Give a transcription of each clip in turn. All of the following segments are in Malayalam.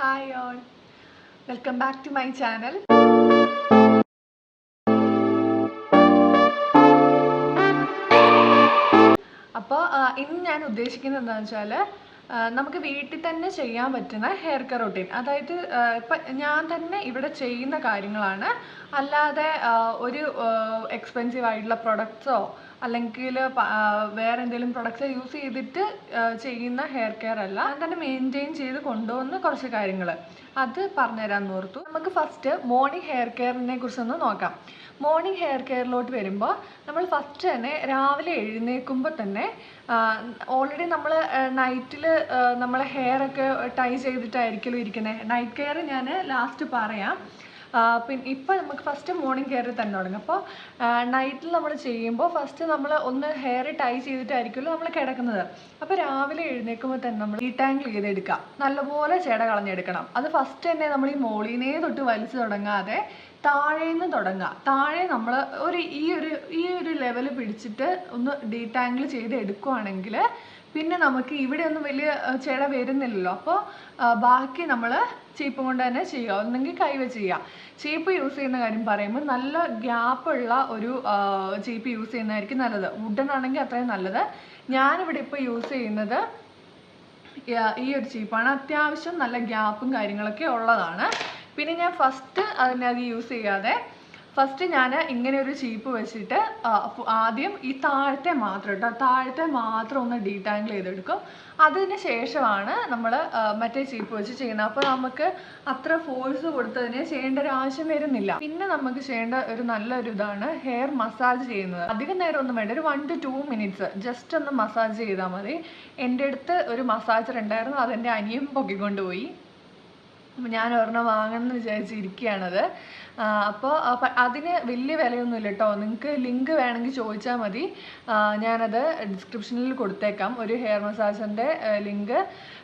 Hi all, welcome back to my channel. അപ്പോൾ ഇന്ന് ഞാൻ ഉദ്ദേശിക്കുന്നത് എന്താണെന്ന് വെച്ചാൽ നമുക്ക് വീട്ടിൽ തന്നെ ചെയ്യാൻ പറ്റുന്ന ഹെയർ കെയർ റൊട്ടീൻ. അതായത് ഇപ്പം ഞാൻ തന്നെ ഇവിടെ ചെയ്യുന്ന കാര്യങ്ങളാണ്, അല്ലാതെ ഒരു എക്സ്പെൻസീവ് ആയിട്ടുള്ള പ്രൊഡക്ട്സോ അല്ലെങ്കിൽ വേറെ എന്തെങ്കിലും പ്രൊഡക്ട്സ് യൂസ് ചെയ്തിട്ട് ചെയ്യുന്ന ഹെയർ കെയർ അല്ല. ഞാൻ തന്നെ മെയിൻറ്റെയിൻ ചെയ്ത് കൊണ്ടുപോകുന്ന കുറച്ച് കാര്യങ്ങൾ അത് പറഞ്ഞുതരാമെന്ന് ഓർത്തു. നമുക്ക് ഫസ്റ്റ് മോർണിംഗ് ഹെയർ കെയറിനെ കുറിച്ചൊന്ന് നോക്കാം. മോർണിംഗ് ഹെയർ കെയറിലോട്ട് വരുമ്പോൾ നമ്മൾ ഫസ്റ്റ് തന്നെ രാവിലെ എഴുന്നേൽക്കുമ്പോൾ തന്നെ ഓൾറെഡി നമ്മൾ നൈറ്റിൽ നമ്മളെ ഹെയറൊക്കെ ടൈ ചെയ്തിട്ടായിരിക്കുമല്ലോ ഇരിക്കുന്നത്. നൈറ്റ് കെയർ ഞാൻ ലാസ്റ്റ് പറയാം. പിന്നെ ഇപ്പോൾ നമുക്ക് ഫസ്റ്റ് മോർണിംഗ് കെയർ തന്നെ തുടങ്ങും. അപ്പോൾ നൈറ്റിൽ നമ്മൾ ചെയ്യുമ്പോൾ ഫസ്റ്റ് നമ്മൾ ഒന്ന് ഹെയർ ടൈ ചെയ്തിട്ടായിരിക്കുമല്ലോ നമ്മൾ കിടക്കുന്നത്. അപ്പോൾ രാവിലെ എഴുന്നേൽക്കുമ്പോൾ തന്നെ നമ്മൾ ഡീടാങ്കിൾ ചെയ്തെടുക്കുക, നല്ലപോലെ ചെട കളഞ്ഞെടുക്കണം. അത് ഫസ്റ്റ് തന്നെ നമ്മൾ ഈ മോളിനെ തൊട്ട് വലിച്ചു തുടങ്ങാതെ താഴേന്ന് തുടങ്ങുക. താഴെ നമ്മൾ ഈ ഒരു ലെവൽ പിടിച്ചിട്ട് ഒന്ന് ഡീടാങ്കിൾ ചെയ്ത് എടുക്കുകയാണെങ്കിൽ പിന്നെ നമുക്ക് ഇവിടെ ഒന്നും വലിയ ചെട വരുന്നില്ലല്ലോ. അപ്പോൾ ബാക്കി നമ്മൾ ചീപ്പ് കൊണ്ട് തന്നെ ചെയ്യുക, ഒന്നെങ്കിൽ കൈവച്ച് ചെയ്യുക. ചീപ്പ് യൂസ് ചെയ്യുന്ന കാര്യം പറയുമ്പോൾ നല്ല ഗ്യാപ്പുള്ള ഒരു ചീപ്പ് യൂസ് ചെയ്യുന്നതായിരിക്കും നല്ലത്. വുഡൻ ആണെങ്കിൽ അത്രയും നല്ലത്. ഞാനിവിടെ ഇപ്പോൾ യൂസ് ചെയ്യുന്നത് ഈ ഒരു ചീപ്പാണ്. അത്യാവശ്യം നല്ല ഗ്യാപ്പും കാര്യങ്ങളൊക്കെ ഉള്ളതാണ്. പിന്നെ ഞാൻ ഫസ്റ്റ് അതിനകത്ത് യൂസ് ചെയ്യാതെ ഫസ്റ്റ് ഞാൻ ഇങ്ങനെ ഒരു ചീപ്പ് വെച്ചിട്ട് ആദ്യം ഈ താഴത്തെ മാത്രം ഒന്ന് ഡീടാങ്കിൾ ചെയ്തെടുക്കും. അതിന് ശേഷമാണ് നമ്മൾ മറ്റേ ചീപ്പ് വെച്ച് ചെയ്യുന്നത്. അപ്പോൾ നമുക്ക് അത്ര ഫോഴ്സ് കൊടുത്തതിന് ചെയ്യേണ്ട ഒരു ആവശ്യം വരുന്നില്ല. പിന്നെ നമുക്ക് ചെയ്യേണ്ട ഒരു നല്ലൊരു ഇതാണ് ഹെയർ മസാജ് ചെയ്യുന്നത്. അധികം നേരം ഒന്നും വേണ്ട, ഒരു 1 to 2 minutes ജസ്റ്റ് ഒന്ന് മസാജ് ചെയ്താൽ മതി. എൻ്റെ അടുത്ത് ഒരു മസാജർ ഉണ്ടായിരുന്നു, അതെൻ്റെ അനിയൻ പൊക്കിക്കൊണ്ടുപോയി. അപ്പോൾ ഞാൻ ഒരെണ്ണം വാങ്ങണമെന്ന് വിചാരിച്ചിരിക്കുകയാണത്. അപ്പോൾ അതിന് വലിയ വിലയൊന്നുമില്ല കേട്ടോ. നിങ്ങൾക്ക് ലിങ്ക് വേണമെങ്കിൽ ചോദിച്ചാൽ മതി, ഞാനത് ഡിസ്ക്രിപ്ഷനിൽ കൊടുത്തേക്കാം, ഒരു ഹെയർ മസാജറിൻ്റെ ലിങ്ക്.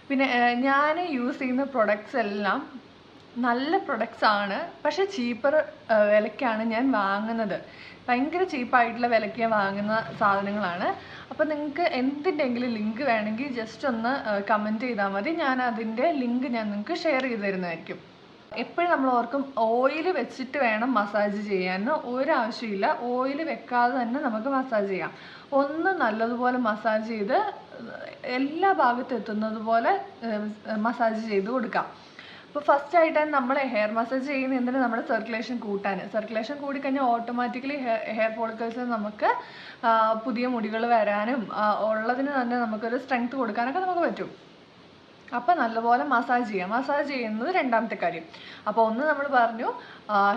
പിന്നെ ഞാൻ യൂസ് ചെയ്യുന്ന പ്രൊഡക്ട്സ് എല്ലാം നല്ല പ്രൊഡക്ട്സ് ആണ്, പക്ഷേ ചീപ്പർ വിലയ്ക്കാണ് ഞാൻ വാങ്ങുന്നത്. ഭയങ്കര ചീപ്പായിട്ടുള്ള വിലയ്ക്ക് വാങ്ങുന്ന സാധനങ്ങളാണ്. അപ്പോൾ നിങ്ങൾക്ക് എന്തിൻ്റെങ്കിലും ലിങ്ക് വേണമെങ്കിൽ ജസ്റ്റ് ഒന്ന് കമൻറ്റ് ചെയ്താൽ മതി, ഞാൻ അതിൻ്റെ ലിങ്ക് ഞാൻ നിങ്ങൾക്ക് ഷെയർ ചെയ്ത് തരുന്നതായിരിക്കും. എപ്പോഴും നമ്മൾ ഓർക്കും ഓയിൽ വെച്ചിട്ട് വേണം മസാജ് ചെയ്യാൻ. ഒരാവശ്യമില്ല, ഓയിൽ വെക്കാതെ തന്നെ നമുക്ക് മസാജ് ചെയ്യാം. ഒന്ന് നല്ലതുപോലെ മസാജ് ചെയ്ത് എല്ലാ ഭാഗത്തും എത്തുന്നത് പോലെ മസാജ് ചെയ്ത് കൊടുക്കാം. അപ്പോൾ ഫസ്റ്റ് ആയിട്ട് തന്നെ നമ്മൾ ഹെയർ മസാജ് ചെയ്യുന്ന എന്തിനാണ്? നമ്മുടെ സർക്കുലേഷൻ കൂട്ടാൻ. സർക്കുലേഷൻ കൂടിക്കഴിഞ്ഞാൽ ഓട്ടോമാറ്റിക്കലി ഹെയർ ഫോളിക്കിൾസിൽ നമുക്ക് പുതിയ മുടികൾ വരാനും ഉള്ളതിന് തന്നെ നമുക്കൊരു സ്ട്രെങ്ത് കൊടുക്കാനൊക്കെ നമുക്ക് പറ്റും. അപ്പോൾ നല്ലപോലെ മസാജ് ചെയ്യാം. മസാജ് ചെയ്യുന്നത് രണ്ടാമത്തെ കാര്യം. അപ്പോൾ ഒന്ന് നമ്മൾ പറഞ്ഞു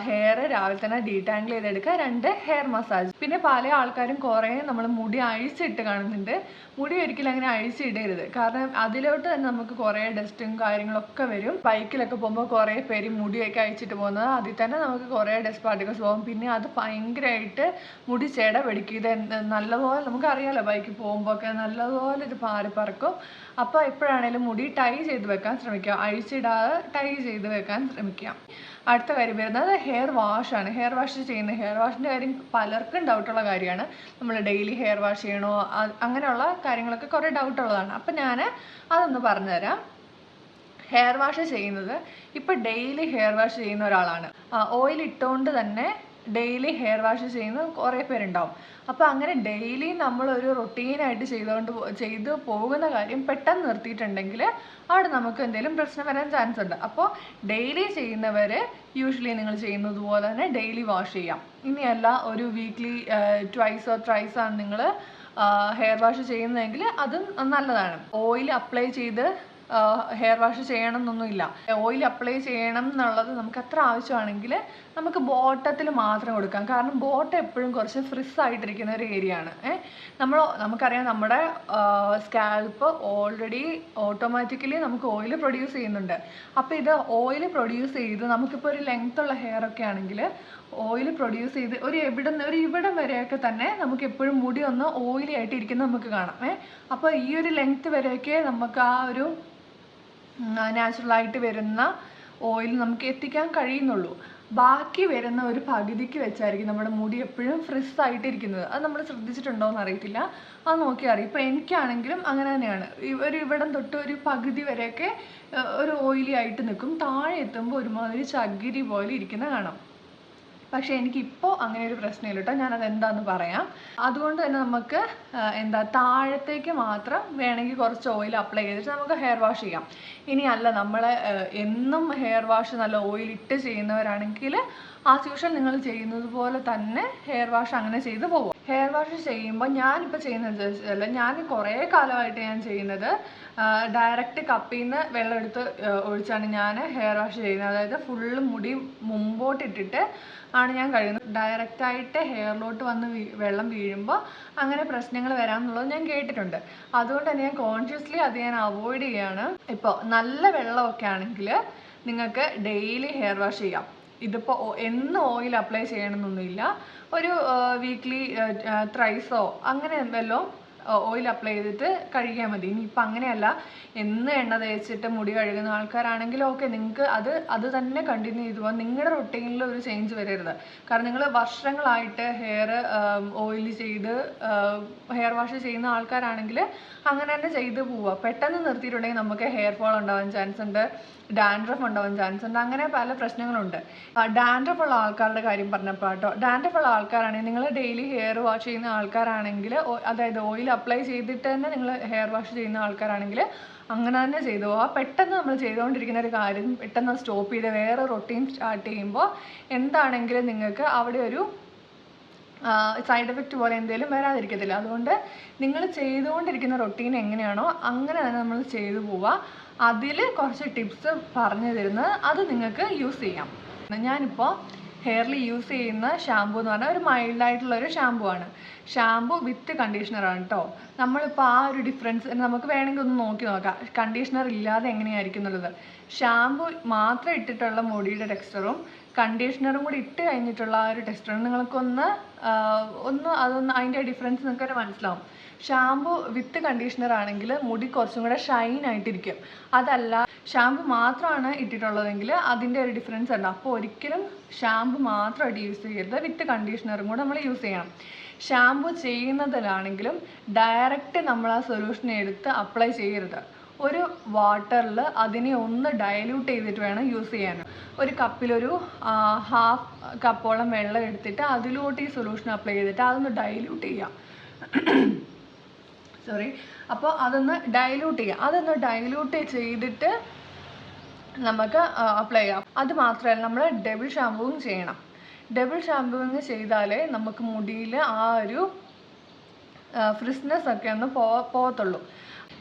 ഹെയർ രാവിലെ തന്നെ ഡീടാങ്കിൾ ചെയ്തെടുക്കുക, 2 ഹെയർ മസാജ്. പിന്നെ പല ആൾക്കാരും കുറേ നമ്മൾ മുടി അഴിച്ചിട്ട് കാണുന്നുണ്ട്. മുടി ഒരിക്കലും അങ്ങനെ അഴിച്ചിടരുത്, കാരണം അതിലോട്ട് തന്നെ നമുക്ക് കുറേ ഡസ്റ്റും കാര്യങ്ങളൊക്കെ വരും. ബൈക്കിലൊക്കെ പോകുമ്പോൾ കുറേ പേര് മുടിയൊക്കെ അഴിച്ചിട്ട് പോകുന്നത്, അതിൽ തന്നെ നമുക്ക് കുറേ ഡസ്റ്റ് പാർട്ടിക്കിൾസ് പോകും. പിന്നെ അത് ഭയങ്കരമായിട്ട് മുടി ചെട പിടിക്കും. ഇത് നല്ലപോലെ നമുക്കറിയാമല്ലോ, ബൈക്കിൽ പോകുമ്പോൾ ഒക്കെ നല്ലപോലെ ഇത് പാറി പറക്കും. അപ്പോൾ എപ്പോഴാണേലും മുടി ടൈ ചെയ്ത് വെക്കാൻ ശ്രമിക്കുക, അഴിച്ചിടാതെ ടൈ ചെയ്ത് വെക്കാൻ ശ്രമിക്കുക. അടുത്ത കാര്യം വരുന്നത് ഹെയർ വാഷാണ്. ഹെയർ വാഷ് ചെയ്യുന്നത്, ഹെയർ വാഷിൻ്റെ കാര്യം പലർക്കും ഡൗട്ടുള്ള കാര്യമാണ്. നമ്മൾ ഡെയിലി ഹെയർ വാഷ് ചെയ്യണോ അങ്ങനെയുള്ള കാര്യങ്ങളൊക്കെ കുറേ ഡൗട്ടുള്ളതാണ്. അപ്പം ഞാൻ അതൊന്ന് പറഞ്ഞുതരാം. ഹെയർ വാഷ് ചെയ്യുന്നത് ഇപ്പോൾ ഡെയിലി ഹെയർ വാഷ് ചെയ്യുന്ന ഒരാളാണ്, ഓയിൽ ഇട്ടുകൊണ്ട് തന്നെ ഡെയിലി ഹെയർ വാഷ് ചെയ്യുന്ന കുറേ പേരുണ്ടാവും. അപ്പോൾ അങ്ങനെ ഡെയിലി നമ്മളൊരു റൊട്ടീനായിട്ട് ചെയ്ത് പോകുന്ന കാര്യം പെട്ടെന്ന് നിർത്തിയിട്ടുണ്ടെങ്കിൽ അവിടെ നമുക്ക് എന്തെങ്കിലും പ്രശ്നം വരാൻ ചാൻസ് ഉണ്ട്. അപ്പോൾ ഡെയിലി ചെയ്യുന്നവർ യൂഷ്വലി നിങ്ങൾ ചെയ്യുന്നത് പോലെ തന്നെ ഡെയിലി വാഷ് ചെയ്യാം. ഇനിയല്ല ഒരു വീക്ക്ലി ട്വൈസോ ത്രൈസോ ആണ് നിങ്ങൾ ഹെയർ വാഷ് ചെയ്യുന്നതെങ്കിൽ അതും നല്ലതാണ്. ഓയിൽ അപ്ലൈ ചെയ്ത് ഹെയർ വാഷ് ചെയ്യണം എന്നൊന്നുമില്ല. ഓയിൽ അപ്ലൈ ചെയ്യണം എന്നുള്ളത് നമുക്ക് അത്ര ആവശ്യമാണെങ്കിൽ നമുക്ക് ബോട്ടത്തിൽ മാത്രം കൊടുക്കാം. കാരണം ബോട്ടം എപ്പോഴും കുറച്ച് ഫ്രിസ് ആയിട്ടിരിക്കുന്ന ഒരു ഏരിയ ആണ്. നമുക്കറിയാം നമ്മുടെ സ്കാൽപ്പ് ഓൾറെഡി ഓട്ടോമാറ്റിക്കലി നമുക്ക് ഓയിൽ പ്രൊഡ്യൂസ് ചെയ്യുന്നുണ്ട്. അപ്പോൾ ഇത് ഓയിൽ പ്രൊഡ്യൂസ് ചെയ്ത് നമുക്കിപ്പോൾ ഒരു ലെങ്ത്തുള്ള ഹെയർ ഒക്കെ ആണെങ്കിൽ ഓയിൽ പ്രൊഡ്യൂസ് ചെയ്ത് ഇവിടം വരെയൊക്കെ തന്നെ നമുക്ക് എപ്പോഴും മുടി ഒന്ന് ഓയിലി ആയിട്ട് ഇരിക്കുന്നത് നമുക്ക് കാണാം. അപ്പോൾ ഈ ഒരു ലെങ്ത്ത് വരെയൊക്കെ നമുക്ക് ആ ഒരു നാച്ചുറലായിട്ട് വരുന്ന ഓയിൽ നമുക്ക് എത്തിക്കാൻ കഴിയുന്നുള്ളൂ. ബാക്കി വരുന്ന ഒരു പകുതിക്ക് വെച്ചായിരിക്കും നമ്മുടെ മുടി എപ്പോഴും ഫ്രിസ് ആയിട്ടിരിക്കുന്നത്. അത് നമ്മൾ ശ്രദ്ധിച്ചിട്ടുണ്ടോ എന്ന് അറിയത്തില്ല, അത് നോക്കിയാൽ അറിയാം. ഇപ്പോൾ എനിക്കാണെങ്കിലും അങ്ങനെ തന്നെയാണ്. ഒരു ഇവിടം തൊട്ട് ഒരു പകുതി വരെയൊക്കെ ഒരു ഓയിലി ആയിട്ട് നിൽക്കും. താഴെ എത്തുമ്പോൾ ഒരുമാതിരി ചകിരി പോലെ ഇരിക്കുന്ന കാണാം. പക്ഷേ എനിക്കിപ്പോൾ അങ്ങനെ ഒരു പ്രശ്നമില്ല കേട്ടോ. ഞാനത് എന്താണെന്ന് പറയാം. അതുകൊണ്ട് തന്നെ നമുക്ക് താഴത്തേക്ക് മാത്രം വേണമെങ്കിൽ കുറച്ച് ഓയിൽ അപ്ലൈ ചെയ്തിട്ട് നമുക്ക് ഹെയർ വാഷ് ചെയ്യാം. ഇനി അല്ല നമ്മൾ എന്നും ഹെയർ വാഷ് നല്ല ഓയിലിട്ട് ചെയ്യുന്നവരാണെങ്കിൽ ആസ് യൂഷ്വൽ നിങ്ങൾ ചെയ്യുന്നത് പോലെ തന്നെ ഹെയർ വാഷ് അങ്ങനെ ചെയ്ത് പോകും. ഹെയർ വാഷ് ചെയ്യുമ്പോൾ ഞാനിപ്പോൾ ചെയ്യുന്നത് വെച്ചാൽ, ഞാൻ കുറേ കാലമായിട്ട് ഞാൻ ചെയ്യുന്നത് ഡയറക്റ്റ് കപ്പിൽ നിന്ന് വെള്ളം എടുത്ത് ഒഴിച്ചാണ് ഞാൻ ഹെയർ വാഷ് ചെയ്യുന്നത്. അതായത് ഫുള്ള് മുടി മുമ്പോട്ടിട്ടിട്ട് ആണ് ഞാൻ കഴുകുന്നത്. ഡയറക്റ്റായിട്ട് ഹെയറിലോട്ട് വന്ന് വെള്ളം വീഴുമ്പോൾ അങ്ങനെ പ്രശ്നങ്ങൾ വരാമെന്നുള്ളത് ഞാൻ കേട്ടിട്ടുണ്ട്. അതുകൊണ്ട് തന്നെ ഞാൻ കോൺഷ്യസ്ലി അത് ഞാൻ അവോയ്ഡ് ചെയ്യുകയാണ്. ഇപ്പോൾ നല്ല വെള്ളമൊക്കെ ആണെങ്കിൽ നിങ്ങൾക്ക് ഡെയിലി ഹെയർ വാഷ് ചെയ്യാം. ഇതിപ്പോൾ എന്നും ഓയിൽ അപ്ലൈ ചെയ്യണമെന്നൊന്നുമില്ല. ഒരു വീക്ക്ലി ത്രൈസോ അങ്ങനെ വല്ലതും ഓയിൽ അപ്ലൈ ചെയ്തിട്ട് കഴുകിയാൽ മതി. ഇനിയിപ്പോൾ അങ്ങനെയല്ല, എന്നും എണ്ണ തേച്ചിട്ട് മുടി കഴുകുന്ന ആൾക്കാരാണെങ്കിൽ ഓക്കെ, നിങ്ങൾക്ക് അത് തന്നെ കണ്ടിന്യൂ ചെയ്തു പോകാം. നിങ്ങളുടെ റൊട്ടീനിൽ ഒരു ചേഞ്ച് വരരുത്. കാരണം നിങ്ങൾ വർഷങ്ങളായിട്ട് ഹെയർ ഓയിൽ ചെയ്ത് ഹെയർ വാഷ് ചെയ്യുന്ന ആൾക്കാരാണെങ്കിൽ അങ്ങനെ തന്നെ ചെയ്ത് പോവുക. പെട്ടെന്ന് നിർത്തിയിട്ടുണ്ടെങ്കിൽ നമുക്ക് ഹെയർ ഫോൾ ഉണ്ടാവാൻ ചാൻസ് ഉണ്ട്, ഡാൻഡ്രഫ് ഉണ്ടാവാൻ ചാൻസ് ഉണ്ട്, അങ്ങനെ പല പ്രശ്നങ്ങളുണ്ട്. ഡാൻഡ്രഫ് ഉള്ള ആൾക്കാരുടെ കാര്യം പറഞ്ഞപ്പോൾ കേട്ടോ, ഡാൻഡ്രഫ് ഉള്ള ആൾക്കാരാണെങ്കിൽ നിങ്ങൾ ഡെയിലി ഹെയർ വാഷ് ചെയ്യുന്ന ആൾക്കാരാണെങ്കിൽ, അതായത് ഓയിൽ അപ്ലൈ ചെയ്തിട്ട് തന്നെ നിങ്ങൾ ഹെയർ വാഷ് ചെയ്യുന്ന ആൾക്കാരാണെങ്കിൽ അങ്ങനെ തന്നെ ചെയ്തു പോവുക. പെട്ടെന്ന് നമ്മൾ ചെയ്തുകൊണ്ടിരിക്കുന്ന ഒരു കാര്യം പെട്ടെന്ന് സ്റ്റോപ്പ് ചെയ്ത് വേറെ റൊട്ടീൻ സ്റ്റാർട്ട് ചെയ്യുമ്പോൾ എന്താണെങ്കിലും നിങ്ങൾക്ക് അവിടെ ഒരു സൈഡ് എഫക്റ്റ് പോലെ എന്തെങ്കിലും വരാതിരിക്കത്തില്ല. അതുകൊണ്ട് നിങ്ങൾ ചെയ്തുകൊണ്ടിരിക്കുന്ന റൊട്ടീൻ എങ്ങനെയാണോ അങ്ങനെ തന്നെ നമ്മൾ ചെയ്തു പോവുക. അതിൽ കുറച്ച് ടിപ്സ് പറഞ്ഞു തരുന്നത് അത് നിങ്ങൾക്ക് യൂസ് ചെയ്യാം. ഞാനിപ്പോൾ ഹെയറിൽ യൂസ് ചെയ്യുന്ന ഷാമ്പു എന്ന് പറഞ്ഞാൽ ഒരു മൈൽഡായിട്ടുള്ളൊരു ഷാമ്പു ആണ്. ഷാമ്പു വിത്ത് കണ്ടീഷണറാണ് കേട്ടോ. നമ്മളിപ്പോൾ ആ ഒരു ഡിഫറൻസ് നമുക്ക് വേണമെങ്കിൽ ഒന്ന് നോക്കി നോക്കാം, കണ്ടീഷണർ ഇല്ലാതെ എങ്ങനെയായിരിക്കും എന്നുള്ളത്. ഷാമ്പു മാത്രം ഇട്ടിട്ടുള്ള മുടിയുടെ ടെക്സ്ചറും കണ്ടീഷണറും കൂടി ഇട്ട് കഴിഞ്ഞിട്ടുള്ള ആ ഒരു ടെക്സ്ചറും നിങ്ങൾക്കൊന്ന് അതിൻ്റെ ഡിഫറൻസ് നിങ്ങൾക്ക് മനസ്സിലാവും. ഷാമ്പു വിത്ത് കണ്ടീഷണർ ആണെങ്കിൽ മുടി കുറച്ചും കൂടെ ഷൈൻ ആയിട്ടിരിക്കും. അതല്ല ഷാമ്പു മാത്രമാണ് ഇട്ടിട്ടുള്ളതെങ്കിൽ അതിൻ്റെ ഒരു ഡിഫറൻസ് ഉണ്ട്. അപ്പോൾ ഒരിക്കലും ഷാമ്പു മാത്രമായിട്ട് യൂസ് ചെയ്യരുത്, വിത്ത് കണ്ടീഷണറും കൂടെ നമ്മൾ യൂസ് ചെയ്യണം. ഷാമ്പു ചെയ്യുന്നതിലാണെങ്കിലും ഡയറക്റ്റ് നമ്മൾ ആ സൊല്യൂഷൻ എടുത്ത് അപ്ലൈ ചെയ്യരുത്. ഒരു വാട്ടറിൽ അതിനെ ഒന്ന് ഡയല്യൂട്ട് ചെയ്തിട്ട് വേണം യൂസ് ചെയ്യാൻ. ഒരു കപ്പിലൊരു ഹാഫ് കപ്പോളം വെള്ളം എടുത്തിട്ട് അതിലോട്ട് ഈ സൊല്യൂഷൻ അപ്ലൈ ചെയ്തിട്ട് അതൊന്ന് ഡയല്യൂട്ട് ചെയ്യാം. അപ്പോൾ അതൊന്ന് ഡയല്യൂട്ട് ചെയ്യാം. അതൊന്ന് ഡയല്യൂട്ട് ചെയ്തിട്ട് നമുക്ക് അപ്ലൈ ചെയ്യാം. അത് മാത്രമല്ല, നമ്മൾ ഡബിൾ ഷാമ്പൂവും ചെയ്യണം. ഡബിൾ ഷാമ്പൂവിങ് ചെയ്താലേ നമുക്ക് മുടിയിൽ ആ ഒരു ഫ്രിസ്നെസ് ഒക്കെ ഒന്ന് പോകത്തുള്ളൂ.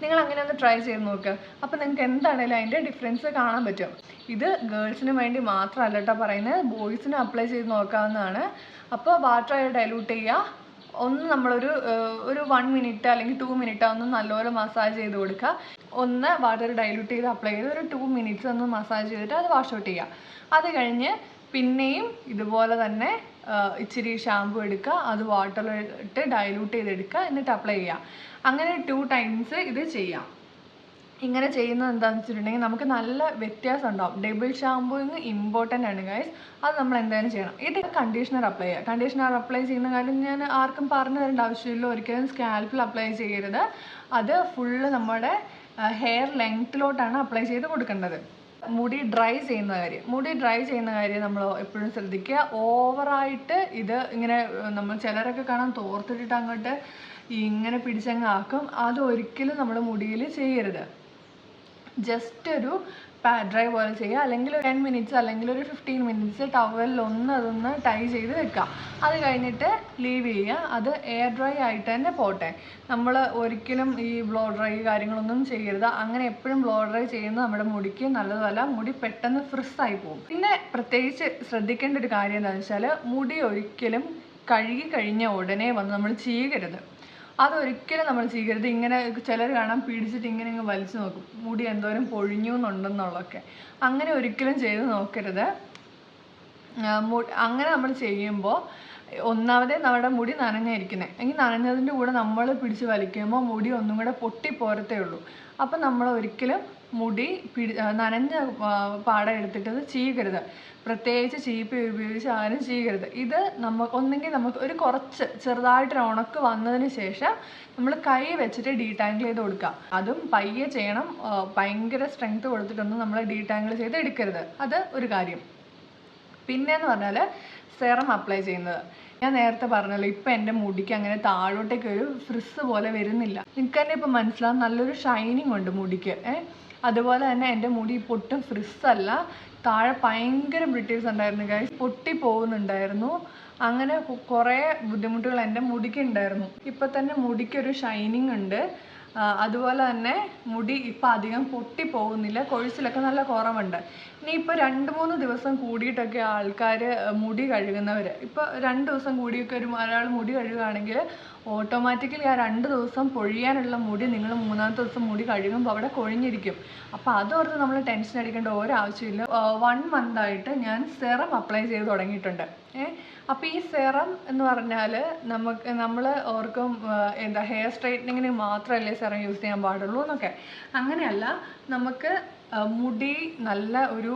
നിങ്ങൾ അങ്ങനെ ഒന്ന് ട്രൈ ചെയ്ത് നോക്കുക. അപ്പോൾ നിങ്ങൾക്ക് എന്താണേലും അതിൻ്റെ ഡിഫറൻസ് കാണാൻ പറ്റും. ഇത് ഗേൾസിന് വേണ്ടി മാത്രമല്ല കേട്ടോ പറയുന്നത്, ബോയ്സിന് അപ്ലൈ ചെയ്ത് നോക്കാവുന്നതാണ്. അപ്പോൾ വാട്ടർ ഡയലൂട്ട് ചെയ്യുക. ഒന്ന് നമ്മളൊരു 1 മിനിറ്റ് അല്ലെങ്കിൽ 2 മിനിറ്റ് ഒന്ന് നല്ലപോലെ മസാജ് ചെയ്ത് കൊടുക്കുക. ഒന്ന് വാട്ടർ ഡയലൂട്ട് ചെയ്ത് അപ്ലൈ ചെയ്ത് ഒരു 2 മിനിറ്റ്സ് ഒന്ന് മസാജ് ചെയ്തിട്ട് അത് വാഷ് ഔട്ട് ചെയ്യുക. അത് കഴിഞ്ഞ് പിന്നെയും ഇതുപോലെ തന്നെ ഇച്ചിരി ഷാമ്പു എടുക്കുക, അത് വാട്ടറിലിട്ട് ഡയലൂട്ട് ചെയ്തെടുക്കുക, എന്നിട്ട് അപ്ലൈ ചെയ്യുക. അങ്ങനെ 2 ടൈംസ് ഇത് ചെയ്യാം. ഇങ്ങനെ ചെയ്യുന്നത് എന്താണെന്ന് വെച്ചിട്ടുണ്ടെങ്കിൽ നമുക്ക് നല്ല വ്യത്യാസം ഉണ്ടാവും. ഡബിൾ ഷാമ്പൂയിങ് ഇമ്പോർട്ടൻ്റ് ആണ് ഗൈസ്. അത് നമ്മൾ എന്തായാലും ചെയ്യണം. ഇത് കണ്ടീഷണർ അപ്ലൈ ചെയ്യുക. കണ്ടീഷണർ അപ്ലൈ ചെയ്യുന്ന കാര്യം ഞാൻ ആർക്കും പറഞ്ഞു തരേണ്ട ആവശ്യമില്ല. ഒരിക്കലും സ്കാൽപ്പിൽ അപ്ലൈ ചെയ്യരുത്. അത് ഫുള്ള് നമ്മുടെ ഹെയർ ലെങ്ത്തിലോട്ടാണ് അപ്ലൈ ചെയ്ത് കൊടുക്കേണ്ടത്. മുടി ഡ്രൈ ചെയ്യുന്ന കാര്യം നമ്മൾ എപ്പോഴും ശ്രദ്ധിക്കുക. ഓവറായിട്ട് ഇത് ഇങ്ങനെ നമ്മൾ ചിലരൊക്കെ കാണാൻ തോർത്തിട്ടിട്ട് അങ്ങോട്ട് ഇങ്ങനെ പിടിച്ചങ്ങ് ആക്കും. അതൊരിക്കലും നമ്മൾ മുടിയിൽ ചെയ്യരുത്. ജസ്റ്റ് ഒരു പാഡ് ഡ്രൈ പോലെ ചെയ്യുക, അല്ലെങ്കിൽ 10 മിനിറ്റ്സ് അല്ലെങ്കിൽ ഒരു 15 മിനിറ്റ്സ് ടവലിൽ അതൊന്ന് ടൈ ചെയ്ത് വെക്കുക. അത് കഴിഞ്ഞിട്ട് ലീവ് ചെയ്യുക. അത് എയർ ഡ്രൈ ആയിട്ട് തന്നെ പോട്ടെ. നമ്മൾ ഒരിക്കലും ഈ ബ്ലോ ഡ്രൈ കാര്യങ്ങളൊന്നും ചെയ്യരുത്. അങ്ങനെ എപ്പോഴും ബ്ലോ ഡ്രൈ ചെയ്യുന്നത് നമ്മുടെ മുടിക്ക് നല്ലതല്ല. മുടി പെട്ടെന്ന് ഫ്രിസ്സായി പോകും. പിന്നെ പ്രത്യേകിച്ച് ശ്രദ്ധിക്കേണ്ട ഒരു കാര്യം എന്താണെന്ന് വെച്ചാൽ, മുടി ഒരിക്കലും കഴുകി കഴിഞ്ഞ ഉടനെ വന്ന് നമ്മൾ ചീകരുത്. അതൊരിക്കലും നമ്മൾ ചെയ്യരുത്. ഇങ്ങനെ ചിലർ കാണാൻ പിടിച്ചിട്ട് ഇങ്ങനെ വലിച്ചു നോക്കും, മുടി എന്തോരം പൊഴിഞ്ഞു എന്നുണ്ടെന്നുള്ളതൊക്കെ. അങ്ങനെ ഒരിക്കലും ചെയ്ത് നോക്കരുത്. അങ്ങനെ നമ്മൾ ചെയ്യുമ്പോൾ ഒന്നാമതേ നമ്മുടെ മുടി നനഞ്ഞിരിക്കുന്നത്, എങ്കിൽ നനഞ്ഞതിൻ്റെ കൂടെ നമ്മൾ പിടിച്ച് വലിക്കുമ്പോൾ മുടി ഒന്നും കൂടെ പൊട്ടിപ്പോരത്തേ ഉള്ളൂ. അപ്പം നമ്മൾ ഒരിക്കലും മുടി നനഞ്ഞ പാടം എടുത്തിട്ട് ചെയ്യരുത്. പ്രത്യേകിച്ച് ചീപ്പ് ഉപയോഗിച്ച് ആരും ചെയ്യരുത്. ഇത് ഒന്നെങ്കിൽ നമുക്ക് ഒരു കുറച്ച് ചെറുതായിട്ടൊരു ഉണക്ക് വന്നതിന് ശേഷം നമ്മൾ കൈ വെച്ചിട്ട് ഡീടാങ്കിൾ ചെയ്ത് കൊടുക്കുക. അതും പയ്യെ ചെയ്യണം. ഭയങ്കര സ്ട്രെങ്ത് കൊടുത്തിട്ടൊന്നും നമ്മൾ ഡീടാങ്കിൾ ചെയ്ത് എടുക്കരുത്. അത് ഒരു കാര്യം. പിന്നെയെന്ന് പറഞ്ഞാൽ സെറം അപ്ലൈ ചെയ്യുന്നത്. ഞാൻ നേരത്തെ പറഞ്ഞല്ലോ, ഇപ്പം എൻ്റെ മുടിക്ക് അങ്ങനെ താഴോട്ടേക്ക് ഒരു ഫ്രിസ് പോലെ വരുന്നില്ല. നിങ്ങൾക്ക് തന്നെ ഇപ്പം മനസ്സിലാവും, നല്ലൊരു ഷൈനിങ് ഉണ്ട് മുടിക്ക്. അതുപോലെ തന്നെ എൻ്റെ മുടി പൊട്ടും ഫ്രിസ് അല്ല, താഴെ ഭയങ്കര ബ്രിട്ടിൽസ് ഉണ്ടായിരുന്നു ഗൈസ്, പൊട്ടി പോകുന്നുണ്ടായിരുന്നു. അങ്ങനെ കുറേ ബുദ്ധിമുട്ടുകൾ എൻ്റെ മുടിക്ക് ഉണ്ടായിരുന്നു. ഇപ്പം തന്നെ മുടിക്കൊരു ഷൈനിങ് ഉണ്ട്. അതുപോലെ തന്നെ മുടി ഇപ്പം അധികം പൊട്ടി പോകുന്നില്ല, കൊഴിച്ചിലൊക്കെ നല്ല കുറവുണ്ട്. ഇനിയിപ്പോൾ 2-3 ദിവസം കൂടിയിട്ടൊക്കെ ആൾക്കാർ മുടി കഴുകുന്നവർ, ഇപ്പോൾ 2 ദിവസം കൂടിയൊക്കെ ഒരാൾ മുടി കഴുകുകയാണെങ്കിൽ ഓട്ടോമാറ്റിക്കലി ആ 2 ദിവസം പൊഴിയാനുള്ള മുടി നിങ്ങൾ 3-ാമത്തെ ദിവസം മുടി കഴുകുമ്പോൾ അവിടെ കൊഴിഞ്ഞിരിക്കും. അപ്പോൾ അതോർത്ത് നമ്മൾ ടെൻഷൻ അടിക്കേണ്ട ഒരാവശ്യമില്ല. 1 മന്തായിട്ട് ഞാൻ സെറം അപ്ലൈ ചെയ്ത് തുടങ്ങിയിട്ടുണ്ട്. അപ്പോൾ ഈ സെറം എന്ന് പറഞ്ഞാൽ നമ്മൾ ഓർക്കും എന്താ ഹെയർ സ്ട്രൈറ്റനിങ്ങിന് മാത്രമല്ലേ സെറം യൂസ് ചെയ്യാൻ പാടുള്ളൂ എന്നൊക്കെ. അങ്ങനെയല്ല, നമുക്ക് മുടി നല്ല ഒരു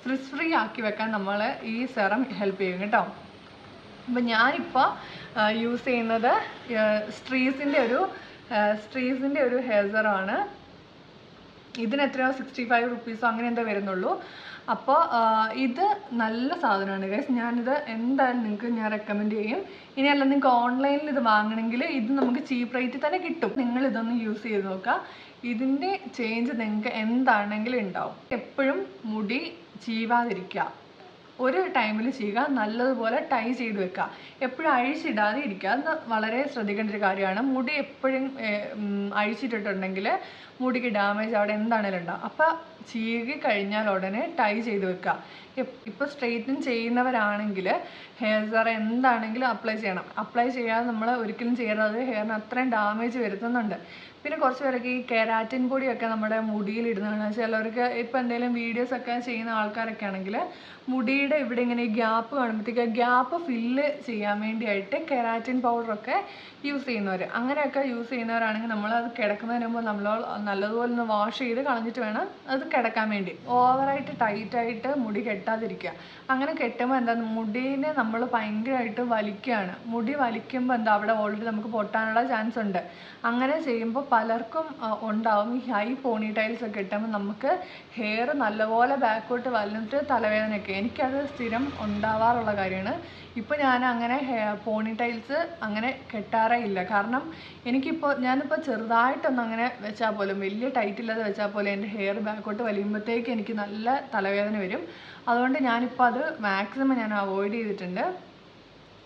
ഫ്രിസ് ഫ്രീ ആക്കി വെക്കാൻ നമ്മളെ ഈ സെറം ഹെൽപ്പ് ചെയ്യും കേട്ടോ. അപ്പം ഞാനിപ്പോൾ യൂസ് ചെയ്യുന്നത് സ്ട്രീസിൻ്റെ ഒരു ഹെയർ സെറമാണ്. ഇതിന് എത്രയോ 65 റുപ്പീസോ അങ്ങനെ എന്താ വരുന്നുള്ളൂ. അപ്പോൾ ഇത് നല്ല സാധനമാണ് ഗൈസ്. ഞാനിത് എന്തായാലും നിങ്ങൾക്ക് ഞാൻ റെക്കമെൻഡ് ചെയ്യും. ഇനിയല്ല, നിങ്ങൾക്ക് ഓൺലൈനിൽ ഇത് വാങ്ങണമെങ്കിൽ ഇത് നമുക്ക് ചീപ്പ് റേറ്റിൽ തന്നെ കിട്ടും. നിങ്ങൾ ഇതൊന്ന് യൂസ് ചെയ്ത് നോക്കുക. ഇതിൻ്റെ ചേഞ്ച് നിങ്ങൾക്ക് എന്താണെങ്കിലും ഉണ്ടാവും. എപ്പോഴും മുടി ചീവാതിരിക്കുക, ഒരു ടൈമിൽ ചെയ്യുക, നല്ലതുപോലെ ടൈ ചെയ്ത് വെക്കുക, എപ്പോഴും അഴിച്ചിടാതെ ഇരിക്കുക. അത് വളരെ ശ്രദ്ധിക്കേണ്ട ഒരു കാര്യമാണ്. മുടി എപ്പോഴും അഴിച്ചിട്ടിട്ടുണ്ടെങ്കിൽ മുടിക്ക് ഡാമേജ് അവിടെ എന്താണേലും ഉണ്ടാവും. അപ്പോൾ ചീകി കഴിഞ്ഞാൽ ഉടനെ ടൈ ചെയ്ത് വെക്കുക. ഇപ്പോൾ സ്ട്രെയിറ്റൻ ചെയ്യുന്നവരാണെങ്കിൽ ഹെയർ സെറം എന്താണെങ്കിലും അപ്ലൈ ചെയ്യണം. അപ്ലൈ ചെയ്യാതെ നമ്മൾ ഒരിക്കലും ചെയ്യരുത്, ഹെയറിന് അത്രയും ഡാമേജ് വരുത്തുന്നുണ്ട്. പിന്നെ കുറച്ച് പേരൊക്കെ ഈ കെരാറ്റിൻ പൊടിയൊക്കെ നമ്മുടെ മുടിയിൽ ഇടുന്നതാണ്. ചിലവർക്ക് ഇപ്പോൾ എന്തെങ്കിലും വീഡിയോസൊക്കെ ചെയ്യുന്ന ആൾക്കാരൊക്കെ ആണെങ്കിൽ മുടിയുടെ ഇവിടെ ഇങ്ങനെ ഗ്യാപ്പ് കാണുമ്പോഴത്തേക്ക് ഗ്യാപ്പ് ഫില്ല് ചെയ്യാൻ വേണ്ടിയായിട്ട് കെരാറ്റിൻ പൗഡറൊക്കെ യൂസ് ചെയ്യുന്നവർ, അങ്ങനെയൊക്കെ യൂസ് ചെയ്യുന്നവരാണെങ്കിൽ നമ്മളത് കിടക്കുന്നതിന് മുമ്പ് നമ്മൾ നല്ലതുപോലെ ഒന്ന് വാഷ് ചെയ്ത് കളഞ്ഞിട്ട് വേണം അത് കിടക്കാൻ വേണ്ടി. ഓവറായിട്ട് ടൈറ്റായിട്ട് മുടി കെട്ടാതിരിക്കുക. അങ്ങനെ കെട്ടുമ്പോൾ എന്താ, മുടീനെ നമ്മൾ ഭയങ്കരമായിട്ട് വലിക്കുകയാണ്. മുടി വലിക്കുമ്പോൾ എന്താ, അവിടെ ഓൾറെഡി നമുക്ക് പൊട്ടാനുള്ള ചാൻസ് ഉണ്ട്. അങ്ങനെ ചെയ്യുമ്പോൾ പലർക്കും ഉണ്ടാവും ഈ ഹൈ പോണി ടൈൽസ് ഒക്കെ ഇട്ടുമ്പോൾ നമുക്ക് ഹെയർ നല്ലപോലെ ബാക്കോട്ട് വലിഞ്ഞിട്ട് തലവേദനയൊക്കെ. എനിക്കത് സ്ഥിരം ഉണ്ടാവാറുള്ള കാര്യമാണ്. ഇപ്പോൾ ഞാൻ അങ്ങനെ പോണി ടൈൽസ് അങ്ങനെ കെട്ടാറേ ഇല്ല. കാരണം ഞാനിപ്പോൾ ചെറുതായിട്ടൊന്നും അങ്ങനെ വെച്ചാൽ പോലും, വലിയ ടൈറ്റില്ലാതെ വെച്ചാൽ പോലും എൻ്റെ ഹെയർ ബാക്കോട്ട് വലിയുമ്പോഴത്തേക്ക് എനിക്ക് നല്ല തലവേദന വരും. അതുകൊണ്ട് ഞാനിപ്പോൾ അത് മാക്സിമം ഞാൻ അവോയ്ഡ് ചെയ്തിട്ടുണ്ട്.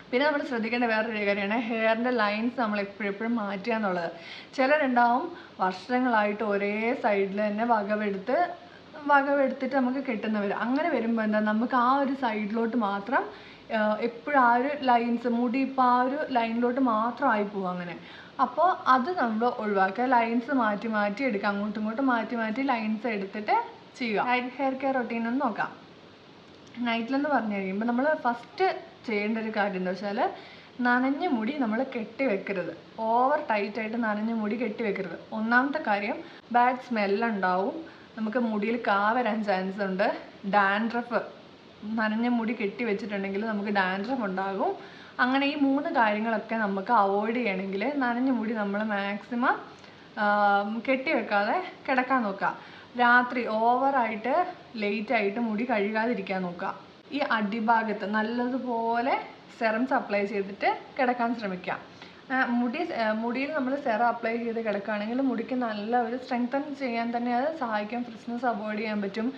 പിന്നെ നമ്മൾ ശ്രദ്ധിക്കേണ്ട വേറൊരു കാര്യമാണ് ഹെയറിൻ്റെ ലൈൻസ് നമ്മൾ എപ്പോഴും മാറ്റുക എന്നുള്ളത്. ചിലരുണ്ടാവും വർഷങ്ങളായിട്ട് ഒരേ സൈഡിൽ തന്നെ വകവെടുത്തിട്ട് നമുക്ക് കെട്ടുന്നവർ. അങ്ങനെ വരുമ്പോൾ എന്താ, നമുക്ക് ആ ഒരു സൈഡിലോട്ട് മാത്രം എപ്പോഴും ആ ഒരു ലൈൻസ്, മുടി ഇപ്പോൾ ആ ഒരു ലൈനിലോട്ട് മാത്രം ആയി പോകും അങ്ങനെ. അപ്പോൾ അത് നമ്മൾ ഒഴിവാക്കുക. ലൈൻസ് മാറ്റി എടുക്കുക, അങ്ങോട്ടും ഇങ്ങോട്ടും മാറ്റി ലൈൻസ് എടുത്തിട്ട് ചെയ്യുക. നൈറ്റ് ഹെയർ കെയർ റൊട്ടീൻ ഒന്ന് നോക്കാം. നൈറ്റിലെന്ന് പറഞ്ഞു കഴിയുമ്പോൾ നമ്മൾ ഫസ്റ്റ് ചെയ്യേണ്ട ഒരു കാര്യം എന്താ വെച്ചാൽ, നനഞ്ഞ മുടി നമ്മൾ കെട്ടി വെക്കരുത്. ഓവർ ടൈറ്റായിട്ട് നനഞ്ഞ മുടി കെട്ടി വെക്കരുത്. ഒന്നാമത്തെ കാര്യം, ബാഡ് സ്മെല്ലുണ്ടാവും, നമുക്ക് മുടിയിൽ വരാൻ ചാൻസ് ഉണ്ട്. ഡാൻഡ്രഫ്, നനഞ്ഞ മുടി കെട്ടി വെച്ചിട്ടുണ്ടെങ്കിൽ നമുക്ക് ഡാൻഡ്രഫ് ഉണ്ടാകും. അങ്ങനെ ഈ 3 കാര്യങ്ങളൊക്കെ നമുക്ക് അവോയ്ഡ് ചെയ്യണമെങ്കിൽ നനഞ്ഞ മുടി നമ്മൾ മാക്സിമം കെട്ടി വെക്കാതെ കിടക്കാൻ നോക്കുക. രാത്രി ഓവറായിട്ട് ലേറ്റായിട്ട് മുടി കഴുകാതിരിക്കാൻ നോക്കുക. ഈ അടിഭാഗത്ത് നല്ലതുപോലെ സെറംസ് അപ്ലൈ ചെയ്തിട്ട് കിടക്കാൻ ശ്രമിക്കുക. മുടിയിൽ നമ്മൾ സെറം അപ്ലൈ ചെയ്ത് കിടക്കുകയാണെങ്കിൽ മുടിക്ക് നല്ല ഒരു സ്ട്രെങ്തൻ ചെയ്യാൻ തന്നെ അത് സഹായിക്കും. ഫ്രിസ്നെസ് അവോയ്ഡ് ചെയ്യാൻ പറ്റും.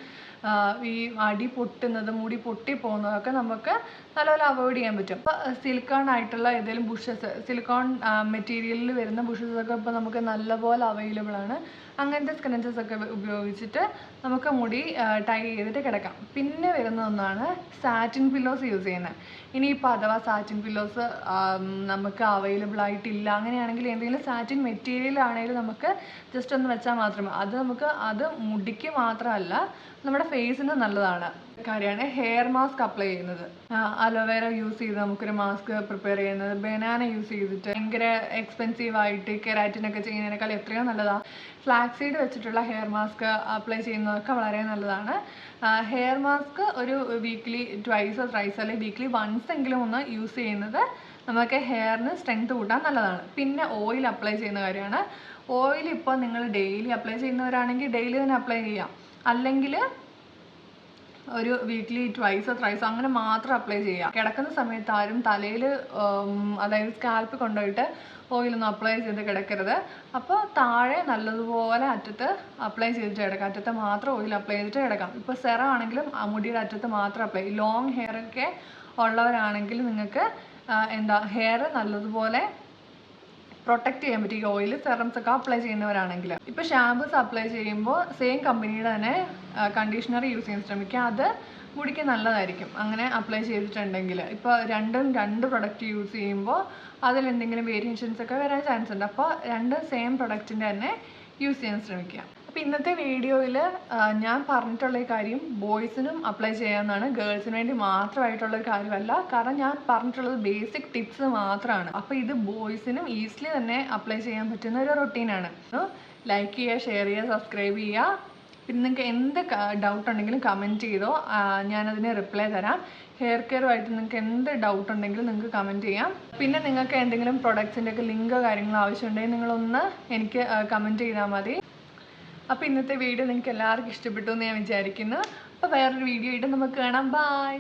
ഈ അടി പൊട്ടുന്നത്, മുടി പൊട്ടിപ്പോകുന്നതൊക്കെ നമുക്ക് നല്ലപോലെ അവോയ്ഡ് ചെയ്യാൻ പറ്റും. ഇപ്പോൾ സിലിക്കോൺ ആയിട്ടുള്ള ഏതെങ്കിലും ബുഷസ്, സിലിക്കോൺ മെറ്റീരിയലിൽ വരുന്ന ബുഷസൊക്കെ ഇപ്പോൾ നമുക്ക് നല്ലപോലെ അവൈലബിൾ ആണ്. അങ്ങനത്തെ സ്ക്രഞ്ചസ് ഒക്കെ ഉപയോഗിച്ചിട്ട് നമുക്ക് മുടി ടൈ ചെയ്തിട്ട് കിടക്കാം. പിന്നെ വരുന്ന ഒന്നാണ് സാറ്റിൻ പില്ലോസ് യൂസ് ചെയ്യുന്നത്. ഇനിയിപ്പോൾ അഥവാ സാറ്റിൻ പില്ലോസ് നമുക്ക് അവൈലബിൾ ആയിട്ടില്ല, അങ്ങനെയാണെങ്കിൽ എന്തെങ്കിലും സാറ്റിൻ മെറ്റീരിയൽ ആണെങ്കിലും നമുക്ക് ജസ്റ്റ് ഒന്ന് വെച്ചാൽ മാത്രമേ. അത് മുടിക്ക് മാത്രമല്ല നമ്മുടെ ഫേസിന് നല്ലതാണ് കാര്യമാണ്. ഹെയർ മാസ്ക് അപ്ലൈ ചെയ്യുന്നത്, അലോവേര യൂസ് ചെയ്ത് നമുക്കൊരു മാസ്ക് പ്രിപ്പയർ ചെയ്യുന്നത്, ബനാന യൂസ് ചെയ്തിട്ട് ഭയങ്കര എക്സ്പെൻസീവ് ആയിട്ട് കെരാറ്റിനൊക്കെ ചെയ്യുന്നതിനേക്കാൾ എത്രയോ നല്ലതാണ്. ഫ്ലാക്സീഡ് വെച്ചിട്ടുള്ള ഹെയർ മാസ്ക് അപ്ലൈ ചെയ്യുന്നതൊക്കെ വളരെ നല്ലതാണ്. ഹെയർ മാസ്ക് ഒരു വീക്ക്ലി ട്വൈസോ ത്രൈസോ അല്ലെങ്കിൽ വീക്ക്ലി വൺസ് എങ്കിലും ഒന്ന് യൂസ് ചെയ്യുന്നത് നമുക്ക് ഹെയറിന് സ്ട്രെങ്ത് കൂട്ടാൻ നല്ലതാണ്. പിന്നെ ഓയിൽ അപ്ലൈ ചെയ്യുന്ന കാര്യമാണ്. ഓയിൽ ഇപ്പോൾ നിങ്ങൾ ഡെയിലി അപ്ലൈ ചെയ്യുന്നവരാണെങ്കിൽ ഡെയിലി തന്നെ അപ്ലൈ ചെയ്യാം, അല്ലെങ്കിൽ ഒരു വീക്ക്ലി ട്വൈസോ ത്രൈസോ അങ്ങനെ മാത്രം അപ്ലൈ ചെയ്യുക. കിടക്കുന്ന സമയത്ത് ആരും തലയിൽ അതായത് സ്കാൽപ്പ് കൊണ്ടുപോയിട്ട് ഓയിലൊന്നും അപ്ലൈ ചെയ്ത് കിടക്കരുത്. അപ്പോൾ താഴെ നല്ലതുപോലെ അറ്റത്ത് അപ്ലൈ ചെയ്തിട്ട് കിടക്കാം, അറ്റത്ത് മാത്രം ഓയിൽ അപ്ലൈ ചെയ്തിട്ട് കിടക്കാം. ഇപ്പോൾ സെറം ആണെങ്കിലും മുടിയുടെ അറ്റത്ത് മാത്രം അപ്ലൈ ചെയ്യും. ലോങ് ഹെയർ ഒക്കെ ഉള്ളവരാണെങ്കിൽ നിങ്ങൾക്ക് ഹെയർ നല്ലതുപോലെ പ്രൊട്ടക്റ്റ് ചെയ്യാൻ പറ്റും ഈ ഓയിൽ സെറംസ് ഒക്കെ അപ്ലൈ ചെയ്യുന്നവരാണെങ്കിൽ. ഇപ്പോൾ ഷാമ്പൂസ് അപ്ലൈ ചെയ്യുമ്പോൾ സെയിം കമ്പനിയുടെ തന്നെ കണ്ടീഷണർ യൂസ് ചെയ്യാൻ ശ്രമിക്കുക, അത് മുടിക്ക് നല്ലതായിരിക്കും അങ്ങനെ അപ്ലൈ ചെയ്തിട്ടുണ്ടെങ്കിൽ. ഇപ്പോൾ രണ്ട് പ്രൊഡക്റ്റ് യൂസ് ചെയ്യുമ്പോൾ അതിലെന്തെങ്കിലും വേരിയേഷൻസ് ഒക്കെ വരാൻ ചാൻസ് ഉണ്ട്. അപ്പോൾ രണ്ട് സെയിം പ്രൊഡക്റ്റിൻ്റെ തന്നെ യൂസ് ചെയ്യാൻ ശ്രമിക്കുക. അപ്പോൾ ഇന്നത്തെ വീഡിയോയിൽ ഞാൻ പറഞ്ഞിട്ടുള്ള ഈ കാര്യം ബോയ്സിനും അപ്ലൈ ചെയ്യാവുന്നതാണ്, ഗേൾസിന് വേണ്ടി മാത്രമായിട്ടുള്ളൊരു കാര്യമല്ല. കാരണം ഞാൻ പറഞ്ഞിട്ടുള്ളത് ബേസിക് ടിപ്സ് മാത്രമാണ്. അപ്പോൾ ഇത് ബോയ്സിനും ഈസിലി തന്നെ അപ്ലൈ ചെയ്യാൻ പറ്റുന്ന ഒരു റൊട്ടീനാണ്. ലൈക്ക് ചെയ്യുക, ഷെയർ ചെയ്യുക, സബ്സ്ക്രൈബ് ചെയ്യുക. പിന്നെ നിങ്ങൾക്ക് എന്ത് ഡൗട്ട് ഉണ്ടെങ്കിലും കമൻറ്റ് ചെയ്തോ, ഞാനതിന് റിപ്ലൈ തരാം. ഹെയർ കെയറുമായിട്ട് നിങ്ങൾക്ക് എന്ത് ഡൗട്ട് ഉണ്ടെങ്കിലും നിങ്ങൾക്ക് കമൻറ്റ് ചെയ്യാം. പിന്നെ നിങ്ങൾക്ക് എന്തെങ്കിലും പ്രൊഡക്ട്സിൻ്റെ ഒക്കെ ലിങ്കോ കാര്യങ്ങളോ ആവശ്യമുണ്ടെങ്കിൽ നിങ്ങളൊന്ന് എനിക്ക് കമൻറ്റ് ചെയ്താൽ മതി. അപ്പോൾ ഇന്നത്തെ വീഡിയോ നിങ്ങൾക്ക് എല്ലാവർക്കും ഇഷ്ടപ്പെട്ടു എന്ന് ഞാൻ വിചാരിക്കുന്നു. അപ്പോൾ വേറൊരു വീഡിയോ ആയിട്ട് നമുക്ക് കാണാം. ബൈ.